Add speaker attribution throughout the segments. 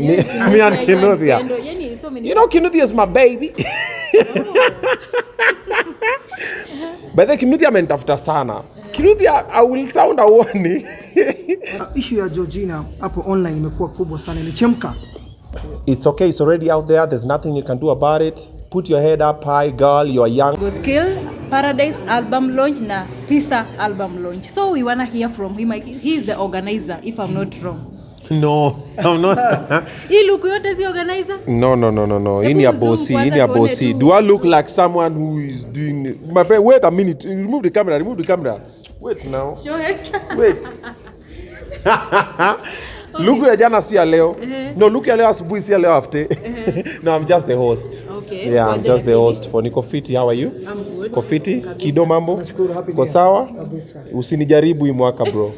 Speaker 1: Me and Kinuthia. You know Kinuthia is my baby. But then Kinuthia amentafuta sana. Kinuthia, I will sound a warning.
Speaker 2: Issue ya Georgina hapo online imekuwa kubwa sana, imechemka.
Speaker 1: It's okay, it's already out there. There's nothing you can do about it. Put your head up high, girl. You are young.
Speaker 3: Go Skill Paradise album launch na Tisa album launch. So we wanna hear from him. He is the organizer, if I'm not wrong.
Speaker 1: No, I'm not.
Speaker 3: He look yote si organizer?
Speaker 1: No. In your bossy. Do I look like someone who is doing... My friend, wait a minute. Remove the camera. Wait now.
Speaker 3: Show it.
Speaker 1: Wait. Look ya jana si ya leo. No, look ya leo asubuhi si ya leo after. No, I'm just the host.
Speaker 3: Okay.
Speaker 1: Yeah, I'm just the host for Niko Fiti. How are you?
Speaker 3: I'm good.
Speaker 1: Kofiti, Kido mambo?
Speaker 2: Nashukuru, happy
Speaker 1: Kwa sawa? Usinijaribu hii mwaka bro.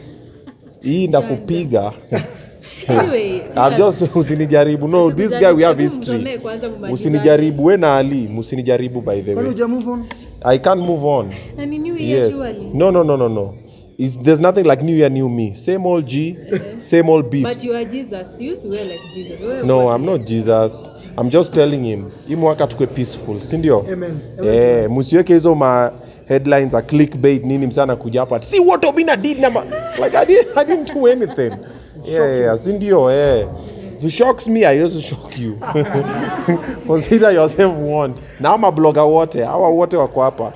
Speaker 1: Hii ndakupiga.
Speaker 3: Anyway,
Speaker 1: I'm just usinijaribu. No, this guy we have history. Usinijaribu we na Ali, usinijaribu by the way.
Speaker 2: Can you move on?
Speaker 1: I can't move on.
Speaker 3: And new year surely.
Speaker 1: No. There's nothing like New Year, new me. Same old G, same old beefs.
Speaker 3: But you are Jesus. You used to wear like Jesus.
Speaker 1: No, I'm not Jesus. I'm just telling him. Hii mwaka tukwe peaceful, si ndio?
Speaker 2: Amen.
Speaker 1: Msiweke hizo ma headlines a clickbait nini msana kuja hapa. See what Obinna did na like I didn't do anything. Yeah, si ndio If it shocks me, I also shock you. Consider yourself warned. Na ama blogger wote, hawa wote wako hapa.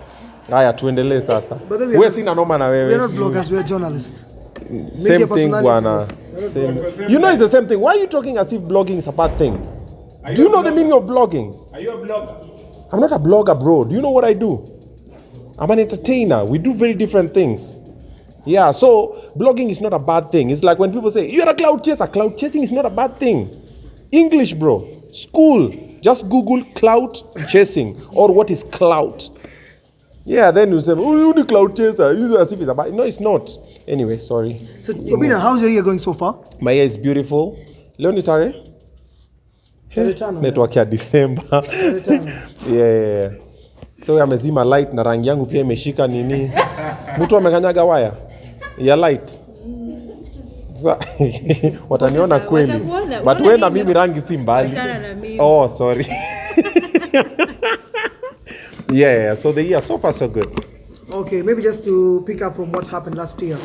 Speaker 1: Haya tuendelee sasa. Wewe sina noma na wewe.
Speaker 2: We are not bloggers, we are journalists.
Speaker 1: Same thing bwana. You know it's the same thing. Why are you talking as if blogging is a bad thing? Do you know the meaning of blogging?
Speaker 4: Are you a blogger?
Speaker 1: I'm not a blogger, bro. Do you know what I do? I'm an entertainer. We do very different things. Yeah, so blogging is not a bad thing. It's like when people say, you're a cloud chaser. Cloud chasing is not a bad thing. English, bro. School. Just Google cloud chasing or what is cloud. Yeah, then you say, oh, you're the cloud chaser. Use it as if it's a bad. No, it's not. Anyway, sorry.
Speaker 2: So, Obinna, how's your year going so far?
Speaker 1: My year is beautiful. Leoni tare? Network ya December. Yeah. So amezima light na rangi yangu pia imeshika nini. Mtu amekanyaga waya ya light. Sasa wataniona kweli. But wewe na mimi rangi si mbali. Oh, sorry. Yeah, so the year so far so good.
Speaker 2: Okay, maybe just to pick up from what happened last year.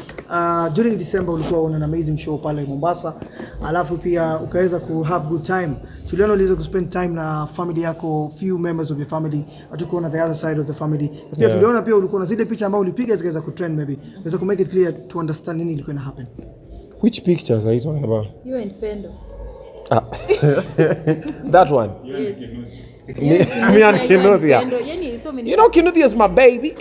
Speaker 2: During December ulikuwa on an amazing show pale Mombasa. Alafu pia ukaweza ku have good time. Tuliona uliweza ku spend time na family yako, few members of your family. Hatuko on the other side of the family. Pia tuliona pia ulikuwa na zile picha ambazo ulipiga zikaweza ku trend maybe. Unaweza ku make it clear to understand nini ilikuwa ina happen.
Speaker 1: Which pictures are you talking about?
Speaker 3: You and Pendo.
Speaker 1: That one. Me and Kinuthia. You know Kinuthia is my baby.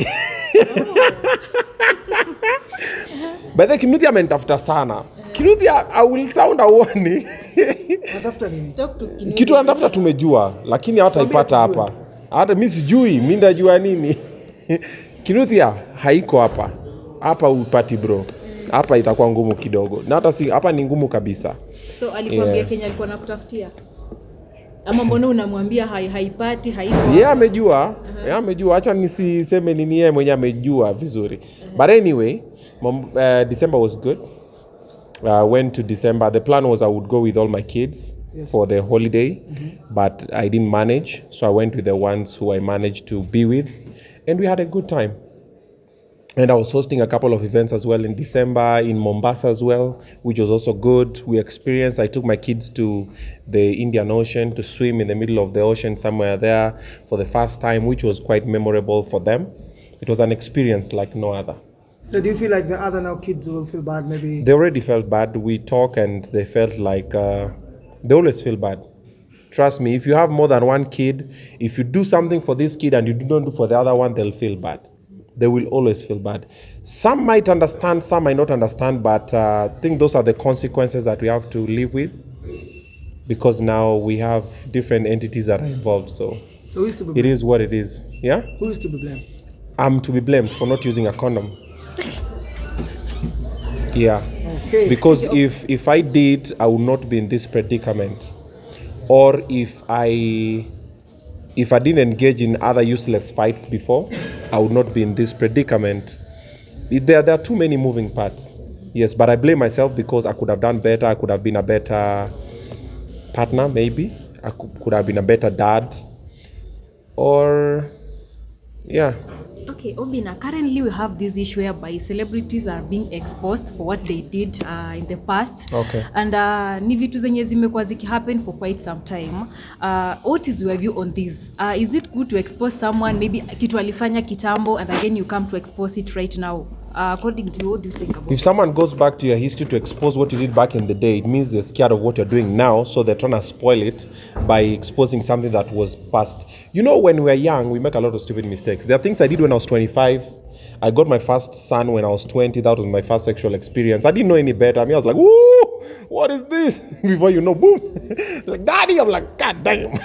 Speaker 1: But then Kinuthia amentafuta sana. Kinuthia, I will sound a warning.
Speaker 2: Unatafuta nini?
Speaker 1: Kitu anatafuta tumejua, lakini hawataipata hapa. Hata mimi sijui, mimi ndajua nini. Kinuthia haiko hapa. Hapa upati bro. Hapa itakuwa ngumu kidogo. Na hata si hapa ni ngumu kabisa.
Speaker 3: So alikwambia Kenya alikuwa nakutafutia. Ama mbona unamwambia haipati haiko?
Speaker 1: Yeah, amejua. Yeah, amejua. Acha nisiseme nini yeye mwenyewe amejua vizuri. But anyway, December was good. Went to December. The plan was I would go with all my kids for the holiday, but I didn't manage. So I went with the ones who I managed to be with, and we had a good time. And I was hosting a couple of events as well in December in Mombasa as well, which was also good. I took my kids to the Indian Ocean to swim in the middle of the ocean somewhere there for the first time, which was quite memorable for them. It was an experience like no other.
Speaker 2: So do you feel like the other now kids will feel bad maybe?
Speaker 1: They already felt bad. We talk and they felt like they always feel bad. Trust me, if you have more than one kid, if you do something for this kid and you don't do for the other one, they'll feel bad. They will always feel bad. Some might understand, some might not understand, but I think those are the consequences that we have to live with, because now we have different entities that are involved. So
Speaker 2: who is to be blamed?
Speaker 1: It is what it is. Yeah?
Speaker 2: Who is to be blamed?
Speaker 1: I'm to be blamed for not using a condom. Yeah.
Speaker 2: Okay.
Speaker 1: Because if I did, I would not be in this predicament. Or if I didn't engage in other useless fights before, I would not be in this predicament. There are too many moving parts. Yes, but I blame myself because I could have done better. I could have been a better partner, maybe. I could have been a better dad. Or, yeah.
Speaker 3: Okay, Obinna, currently we have this issue whereby celebrities are being exposed for what they did in the past.
Speaker 1: Okay.
Speaker 3: And ni vitu zenye zimekuwa happen for quite some time. What is your view on this? Is it good to expose someone, maybe kitu alifanya kitambo, and again you come to expose it right now? According to you, what do you think about
Speaker 1: If someone goes back to your history to expose what you did back in the day, it means they're scared of what you're doing now, so they're trying to spoil it by exposing something that was past. You know, when we're young, we make a lot of stupid mistakes. There are things I did when I was 25. I got my first son when I was 20. That was my first sexual experience. I didn't know any better. I mean, I was like, woo, what is this? Before you know, boom. Like, daddy, I'm like, God damn.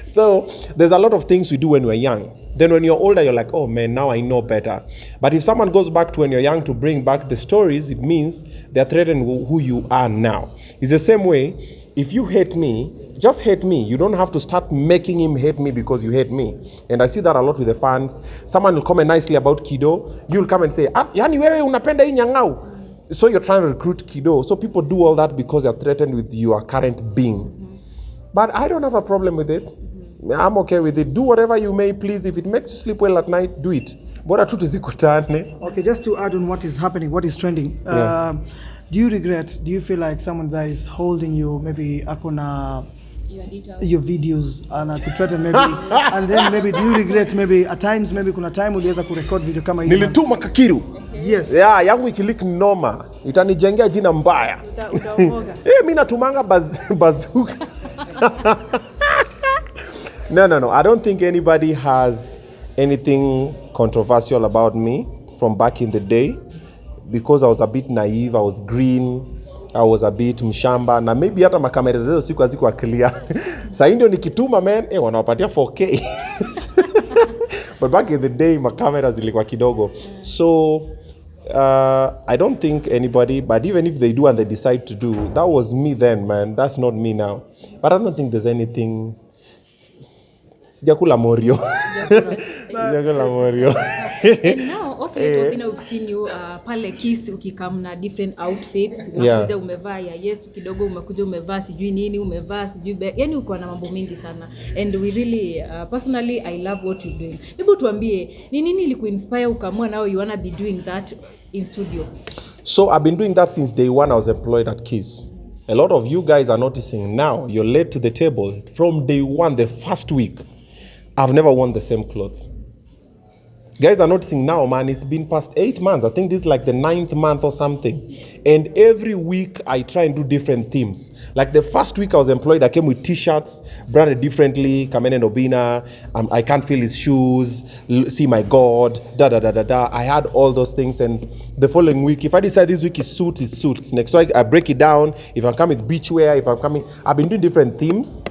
Speaker 1: So there's a lot of things we do when we're young. Then when you're older, you're like, oh man, now I know better. But if someone goes back to when you're young to bring back the stories, it means they're threatening who you are now. It's the same way, if you hate me, just hate me. You don't have to start making him hate me because you hate me. And I see that a lot with the fans. Someone will comment nicely about Kido. You'll come and say, yani wewe unapenda hii nyang'au. So you're trying to recruit Kido. So people do all that because they're threatened with your current being. But I don't have a problem with it. I'm okay with it. Do whatever you may please. If it makes you sleep well at night, do it. Bora tu tuzikutane.
Speaker 2: Okay, just to add on what is happening, what is trending. Do you feel like someone that is holding you, maybe akona your videos and to threaten maybe and then maybe do you regret maybe at times maybe kuna time uliweza kurecord video kama hiyo?
Speaker 1: Nilituma Kakiru.
Speaker 2: Yes.
Speaker 1: Yeah, yangu ikilik noma. Itanijengea jina mbaya. Mimi natumanga bazooka. No. I don't think anybody has anything controversial about me from back in the day because I was a bit naive, I was green, I was a bit mshamba na maybe hata makamera zao siku hazikuwa clear. Sasa ndio nikituma man, wanawapatia 4K. But back in the day makamera zilikuwa kidogo. So I don't think anybody, but even if they do and they decide to do, that was me then, man. That's not me now. But I don't think there's anything. Sijakula morio. Sijakula morio.
Speaker 3: And now, of late, Obinna, we've seen you pale Kiss ukikam na different outfits. Umekuja umevaa ya Yesu kidogo, umekuja umevaa sijui nini, umevaa sijui yani uko na mambo mengi sana. And we really, personally, I love what you're doing. Hebu tuambie, ni nini ilikuinspire ukamua now you wanna be doing that in studio?
Speaker 1: So I've been doing that since day one I was employed at Kiss. A lot of you guys are noticing now, you're late to the table. From day one, the first week, I've never worn the same clothes. Guys are noticing now, man, it's been past 8 months. I think this is like the 9th month or something. And every week I try and do different themes. Like the first week I was employed, I came with t-shirts, branded differently, Oga Obinna, I can't feel his shoes, see my God, da. I had all those things. And the following week, if I decide this week is suits. Next week I break it down. If I'm coming with beachwear, I've been doing different themes.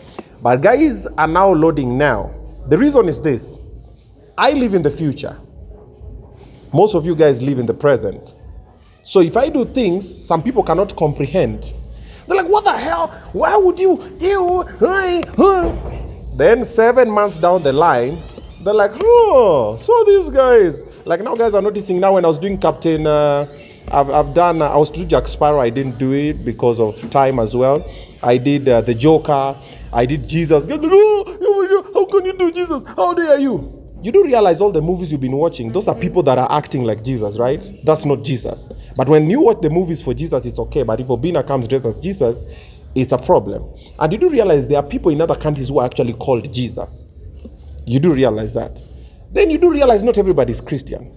Speaker 1: But guys are now loading now. The reason is this. I live in the future. Most of you guys live in the present. So if I do things some people cannot comprehend, they're like, what the hell? Why would you? Then 7 months down the line, they're like, oh, so these guys. Like now guys are noticing now when I was doing Captain, I've done, I was to do Jack Sparrow. I didn't do it because of time as well. I did the Joker. I did Jesus. Guys, oh my God, how can you do Jesus? How dare you? You do realize all the movies you've been watching, those are people that are acting like Jesus, right? That's not Jesus. But when you watch the movies for Jesus, it's okay. But if Obinna comes dressed as Jesus, it's a problem. And you do realize there are people in other countries who are actually called Jesus. You do realize that. Then you do realize not everybody is Christian.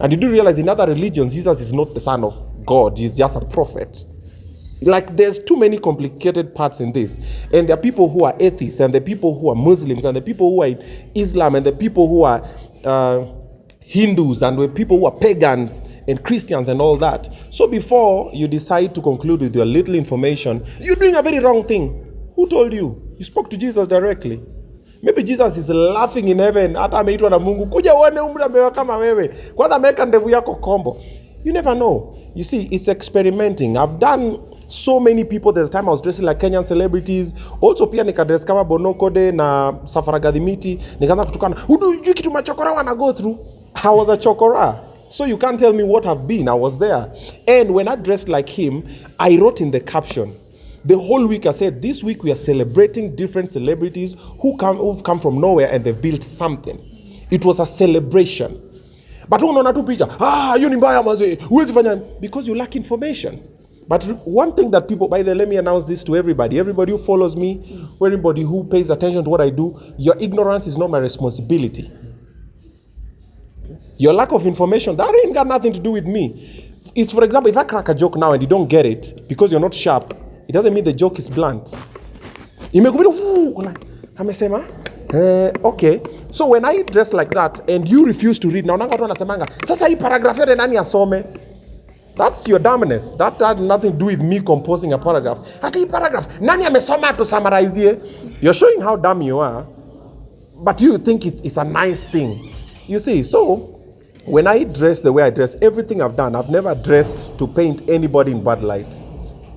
Speaker 1: And you do realize in other religions, Jesus is not the son of God. He's just a prophet. Like there's too many complicated parts in this. And there are people who are atheists, and the people who are Muslims, and the people who are Islam, and the people who are Hindus, and the people who are pagans and Christians and all that. So before you decide to conclude with your little information, you're doing a very wrong thing. Who told you? You spoke to Jesus directly. Maybe Jesus is laughing in heaven. Hata ameitwa na Mungu. Kuja uone umri amewa kama wewe. Kwanza ameweka ndevu yako kombo. You never know. You see, it's experimenting. I've done so many people. There's time I was dressing like Kenyan celebrities. Also pia nikadress kama Bonokode na Safaragadhimiti. Nikaanza kutukana. Hujui kitu machokora wana go through. I was a chokora. So you can't tell me what I've been. I was there. And when I dressed like him, I wrote in the caption, The whole week I said, this week we are celebrating different celebrities who've come from nowhere and they've built something. It was a celebration. But unaona tu picha, hiyo ni mbaya manze, huwezi fanya, because you lack information. But one thing that people, by the way, let me announce this to everybody who follows me, everybody who pays attention to what I do, your ignorance is not my responsibility. Your lack of information, that ain't got nothing to do with me. It's, for example, if I crack a joke now and you don't get it because you're not sharp, it doesn't mean the joke is blunt. Amesema, okay. So when I dress like that and you refuse to read, now watu wanasemanga, sasa hii paragraph yote nani asome? That's your dumbness. That had nothing to do with me composing a paragraph. Hata hii paragraph, nani amesoma to summarize? You're showing how dumb you are, but you think it's a nice thing. You see, so when I dress the way I dress, everything I've done, I've never dressed to paint anybody in bad light.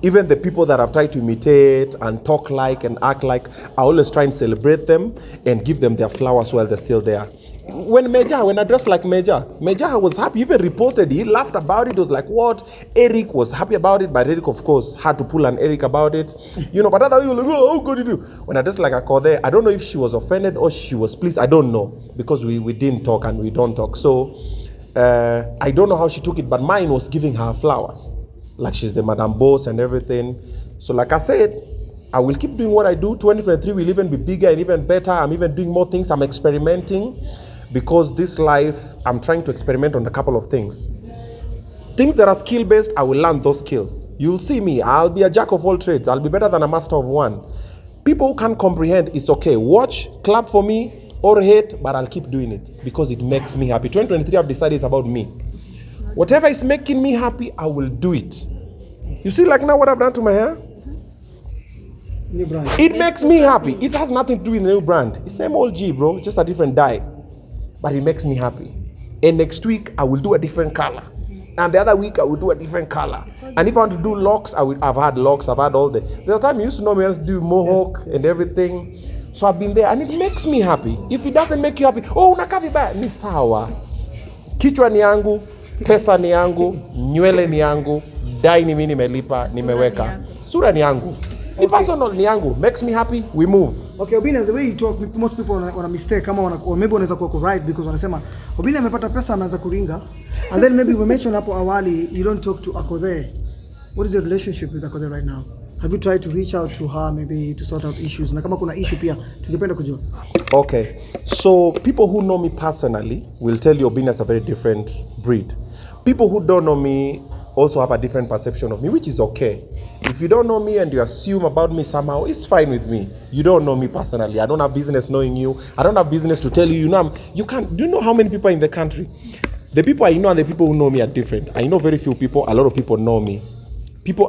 Speaker 1: Even the people that I've tried to imitate and talk like and act like, I always try and celebrate them and give them their flowers while they're still there. When I dressed like Meja was happy, even reposted, he laughed about it, was like, what? Eric was happy about it, but Eric, of course, had to pull an Eric about it. But other people were like, oh, how good you do? When I dressed like Akode, I don't know if she was offended or she was pleased, I don't know, because we didn't talk and we don't talk. So, I don't know how she took it, but mine was giving her flowers. Like she's the Madame Boss and everything. So like I said, I will keep doing what I do. 2023 will even be bigger and even better. I'm even doing more things. I'm experimenting. Because this life, I'm trying to experiment on a couple of things. Things that are skill-based, I will learn those skills. You'll see me. I'll be a jack of all trades. I'll be better than a master of one. People who can't comprehend, it's okay. Watch, clap for me, or hate, but I'll keep doing it because it makes me happy. 2023, I've decided it's about me. Whatever is making me happy, I will do it. You see, like now what I've done to my hair?
Speaker 2: New brand.
Speaker 1: It makes me happy. It has nothing to do with the new brand. It's same old G, bro. Just a different dye. But it makes me happy. And next week, I will do a different color. And the other week, I will do a different color. And if I want to do locks, I've had locks. I've had all the... There's a time you used to know me, I used to do mohawk and everything. So I've been there. And it makes me happy. If it doesn't make you happy, oh, unakaa vibaya. Ni sawa. Kichwa ni yangu. Pesa ni yangu. Nywele ni yangu. Dai ni mimi nimelipa, nimeweka. Sura ni yangu. Ni personal ni yangu. Makes me happy, we move.
Speaker 2: Okay, Obinna, the way you talk, most people wana mistake kama maybe wanaweza kuwa right because wanasema Obinna amepata pesa anaanza kuringa. And then maybe we mentioned hapo awali you don't talk to Akode. What is your relationship with Akode right now? Have you tried to reach out to her maybe to sort out issues? Na kama kuna issue pia tungependa kujua.
Speaker 1: Okay. So people who know me personally will tell you Obinna is a very different breed. People who don't know me also have a different perception of me, which is okay. If you don't know me and you assume about me somehow, it's fine with me. You don't know me personally. I don't have business knowing you. I don't have business to tell you, you can't. Do you know how many people are in the country? The people I know and the people who know me are different. I know very few people. A lot of people know me.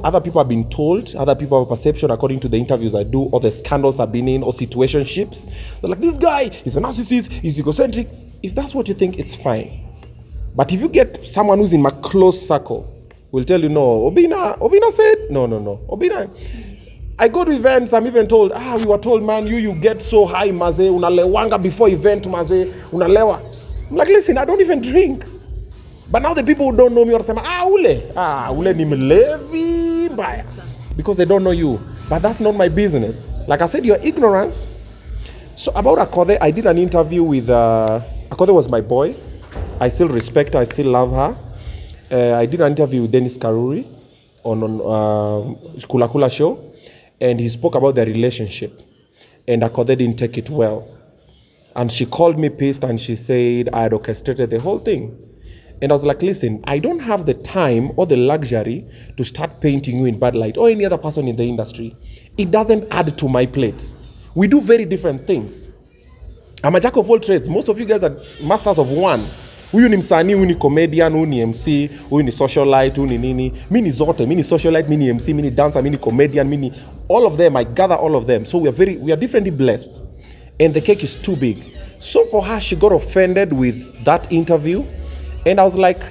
Speaker 1: Other people have been told, other people have a perception according to the interviews I do, or the scandals I've been in, or situationships. They're like, this guy is a narcissist, he's egocentric. If that's what you think, it's fine. But if you get someone who's in my close circle, will tell you, no, Obinna said, no. Obinna, I go to events, I'm even told, we were told, man, you get so high, maze, unalewanga before event, maze, unalewa. I'm like, listen, I don't even drink. But now the people who don't know me are saying, ule ni mlevi mbaya. Because they don't know you. But that's not my business. Like I said, your ignorance. So about Akode, I did an interview with, Akode was my boy. I still respect her, I still love her. I did an interview with Dennis Karuri on Kula Kula show, and he spoke about their relationship, and Akode didn't take it well. And she called me pissed, and she said I had orchestrated the whole thing. And I was like, listen, I don't have the time or the luxury to start painting you in bad light or any other person in the industry. It doesn't add to my plate. We do very different things. I'm a jack of all trades. Most of you guys are masters of one. Huyu ni msanii, huyu ni comedian, huyu ni MC, huyu ni socialite, huyu ni nini. Mimi ni zote, mimi ni socialite, mimi ni MC, mimi ni dancer, mimi ni comedian, mimi ni all of them. I gather all of them. So we are differently blessed. And the cake is too big. So for her, she got offended with that interview. And I was like,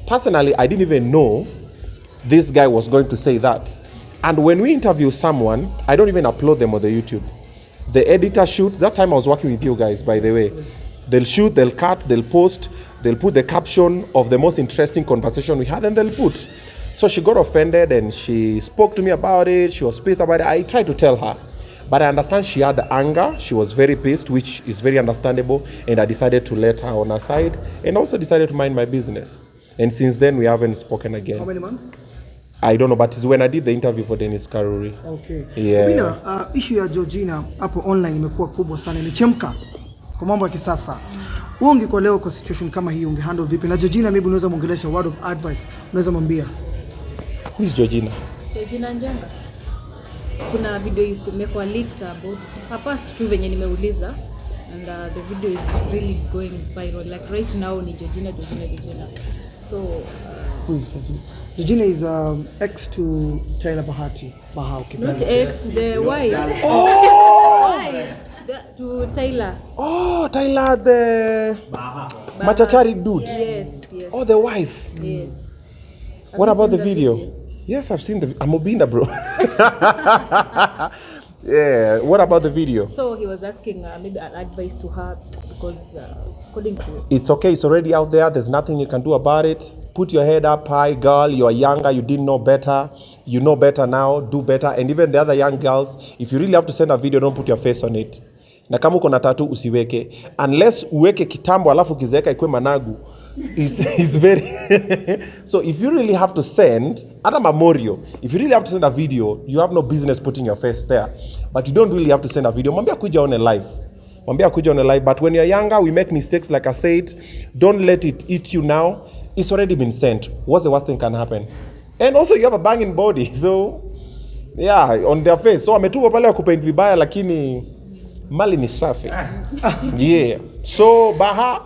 Speaker 1: personally, I didn't even know this guy was going to say that. And when we interview someone, I don't even upload them on the YouTube. The editor shoot, that time I was working with you guys, by the way. They'll shoot, they'll cut, they'll post, they'll put the caption of the most interesting conversation we had, and they'll put. So she got offended and she spoke to me about it. She was pissed about it. I tried to tell her. But I understand she had anger. She was very pissed, which is very understandable. And I decided to let her on her side and also decided to mind my business. And since then, we haven't spoken again.
Speaker 2: How many months?
Speaker 1: I don't know, but it's when I did the interview for Dennis Karuri.
Speaker 2: Okay.
Speaker 1: Yeah.
Speaker 2: Obinna, issue ya Georgina hapo online imekuwa kubwa sana, imechemka kwa mambo ya kisasa. Wewe ungekuwa leo kwa situation kama hii ungehandle vipi? Na Georgina maybe unaweza muongelesha word of advice, unaweza mwambia.
Speaker 1: Who is Georgina?
Speaker 3: Georgina Njenga. Kuna video imekuwa leaked about her past tu venye nimeuliza, and the video is really going viral. Like right now ni Georgina. So
Speaker 2: who is Georgina? Georgina is ex to Tyler Bahati.
Speaker 3: Not ex, the wife. Oh! Wife to Tyler.
Speaker 1: Oh, Tyler, the machachari dude.
Speaker 3: Yes.
Speaker 1: Oh, the wife.
Speaker 3: Yes.
Speaker 1: What about the video? Yes, I've seen I'm Obinna, bro. Yeah, what about the video?
Speaker 3: So he was asking maybe an advice to her because according to...
Speaker 1: It's okay, it's already out there. There's nothing you can do about it. Put your head up high, girl. You are younger, you didn't know better. You know better now, do better. And even the other young girls, if you really have to send a video, don't put your face on it. Na kama uko na tattoo usiweke. Unless uweke kitambo alafu kizeeka ikwe managu. It's very... So if you really have to send, at a memorial, if you really have to send a video, you have no business putting your face there. But you don't really have to send a video. Mwambia kuja on a live. But when you're younger, we make mistakes, like I said. Don't let it eat you now. It's already been sent. What's the worst thing can happen? And also you have a banging body. So, yeah, on their face. So ametupa pale kupaint vibaya, lakini mali ni safi. Yeah. So, Baha,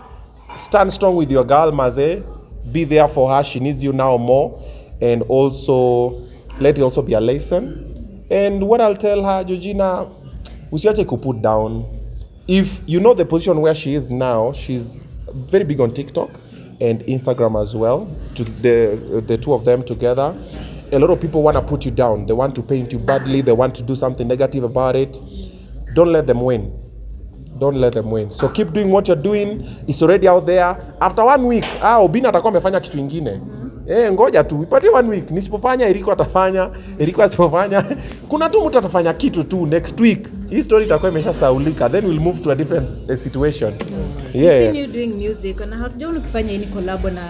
Speaker 1: stand strong with your girl, Maze. Be there for her. She needs you now more. And also, let it also be a lesson. And what I'll tell her, Georgina, usiache kuput down. If you know the position where she is now, she's very big on TikTok and Instagram as well. To the two of them together. A lot of people want to put you down. They want to paint you badly. They want to do something negative about it. Don't let them win. So keep doing what you're doing. It's already out there. After 1 week, Obinna atakuwa amefanya kitu ingine. Ngoja tu, ipatie 1 week. Nisipofanya, Eriko atafanya. Eriko asipofanya. Kuna tu mtu atafanya kitu tu next week. Hii story itakuwa imeshasaulika. Then we'll move to a different situation.
Speaker 3: Yeah. I've seen you doing music. Na hatujaona ukifanya any collab na